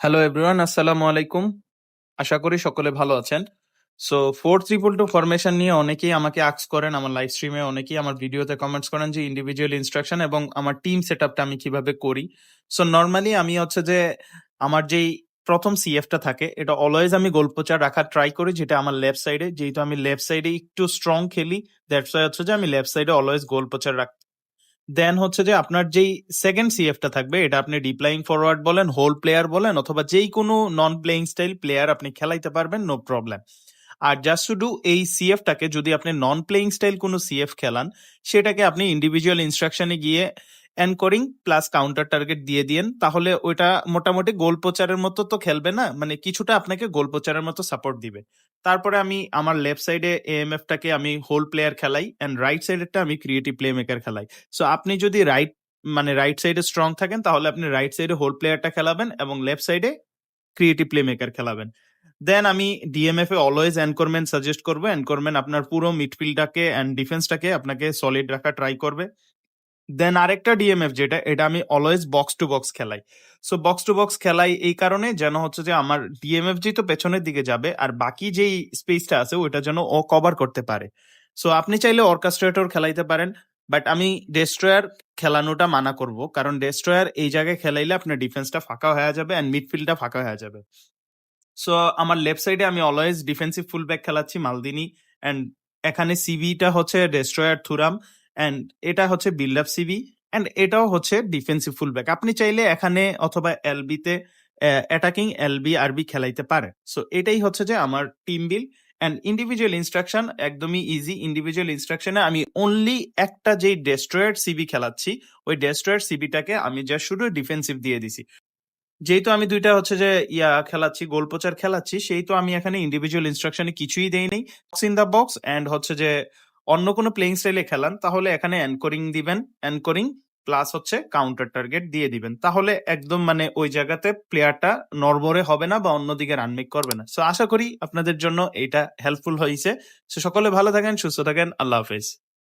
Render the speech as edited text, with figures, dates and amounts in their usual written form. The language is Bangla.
হ্যালো এভরিওয়ান, আসসালামু আলাইকুম। আশা করি সকলে ভালো আছেন। সো 4-3-2 ফরমেশন নিয়ে অনেকেই আমাকে আস্ক করেন, আমার লাইভ স্ট্রিমে অনেকেই আমার ভিডিওতে কমেন্টস করেন যে ইন্ডিভিজুয়াল ইনস্ট্রাকশন এবং আমার টিম সেটআপটা আমি কিভাবে করি। সো নরমালি আমি হচ্ছে যে আমার যেই প্রথম সিএফটা থাকে এটা অলওয়েজ আমি গোল পোচার রাখার ট্রাই করি, যেটা আমার লেফট সাইডে, যেহেতু আমি লেফট সাইডে একটু স্ট্রং খেলি, দ্যাটস ওয়াই হচ্ছে যে আমি লেফট সাইডে অলওয়েজ গোল পোচার রাখি। দেন হচ্ছে যে আপনার যেই সেকেন্ড সিএফটা থাকবে এটা আপনি ডিপ্লাইং ফরওয়ার্ড বলেন, হোল প্লেয়ার বলেন, অথবা যেই কোনো নন প্লেইং স্টাইল প্লেয়ার আপনি খেলাইতে পারবেন, নো প্রবলেম। আর জাস্ট শুধু এই সিএফটাকে যদি আপনি নন প্লেইং স্টাইল কোনো সিএফ খেলান, সেটাকে আপনি ইন্ডিভিজুয়াল ইনস্ট্রাকশনে গিয়ে এনকোরিং প্লাস কাউন্টার টার্গেট দিয়ে দিয়েন, তাহলে ওইটা মোটামুটি গোল পোচারের মতো তো খেলবে না, মানে কিছুটা আপনাকে গোল পোচারের মতো সাপোর্ট দিবে। তারপরে আমি আমার লেফট সাইডে এএমএফটাকে আমি হোল প্লেয়ার খেলাই, অ্যান্ড রাইট সাইডেরটা আমি ক্রিয়েটিভ প্লে মেকার খেলাই। সো আপনি যদি রাইট সাইডে স্ট্রং থাকেন, তাহলে আপনি রাইট সাইডে হোল প্লেয়ারটা খেলাবেন এবং লেফট সাইডে ক্রিয়েটিভ প্লে মেকার খেলাবেন। দেন আমি ডিএমএফ এ অলওয়েজ এনকোরমেন্ট সাজেস্ট করবো। এনকোরমেন্ট আপনার পুরো মিডফিল্ডটাকে অ্যান্ড ডিফেন্সটাকে আপনাকে সলিড রাখা ট্রাই করবে। দেন আরেকটা ডিএমএফ যেটা, এটা আমি অলওয়েজ বক্স টু বক্স খেলাই। সো বক্স টু বক্স খেলাই এই কারণে যেন হচ্ছে যে আমার ডিএমএফ যেহেতু পেছনের দিকে যাবে, আর বাকি যেই স্পেসটা আছে ওইটা যেন ও কভার করতে পারে। সো আপনি চাইলে অর্কাস্ট্রেটর খেলাইতে পারেন, বাট আমি ডেস্ট্রয়ার খেলানোটা মানা করব, কারণ ডেস্ট্রয়ার এই জায়গায় খেলাইলে আপনার ডিফেন্সটা ফাঁকা হয়ে যাবে অ্যান্ড মিডফিল্ডটা ফাঁকা হয়ে যাবে। সো আমার লেফট সাইডে আমি অলওয়েজ ডিফেন্সিভ ফুলব্যাক খেলাচ্ছি মালদিনি, অ্যান্ড এখানে সিভিটা হচ্ছে ডেস্ট্রয়ার থুরাম, অ্যান্ড এটা হচ্ছে বিল্ড আপ সিভি, অ্যান্ড এটাও হচ্ছে ডিফেন্সিভ ফুলব্যাক। আপনি চাইলে এখানে অথবা এলবিতে অ্যাটাকিং এলবি আরবি খেলাইতে পারে। সো এটাই হচ্ছে যে আমার team bill. And individual instruction একদমই ইজি। ইন্ডিভিজুয়াল ইনস্ট্রাকশনে আমি অনলি একটা যেই ডেস্ট্রয়ার সিবি খেলাচ্ছি, ওই ডেস্ট্রয়ার সিবিটাকে আমি জাস্ট শুধু ডিফেন্সিভ দিয়ে দিছি। যেহেতু আমি দুইটা হচ্ছে যে খেলাচ্ছি, গোল পোচার খেলাচ্ছি, সেই তো আমি এখানে ইন্ডিভিজুয়াল ইনস্ট্রাকশনে কিছুই দেই নেই। Box in the box, and হচ্ছে যে অন্য কোনো প্লেইং স্টাইলে খেলান, তাহলে এখানে এনকোরিং দিবেন, এনকোরিং প্লাস হচ্ছে কাউন্টার টার্গেট দিয়ে দিবেন, তাহলে একদম মানে ওই জায়গাতে প্লেয়ারটা নড়বড়ে হবে না বা অন্যদিকে রান মেক করবে না। সো আশা করি আপনাদের জন্য এটা হেল্পফুল হয়েছে। সো সকলে ভালো থাকেন, সুস্থ থাকেন, আল্লাহ হাফেজ।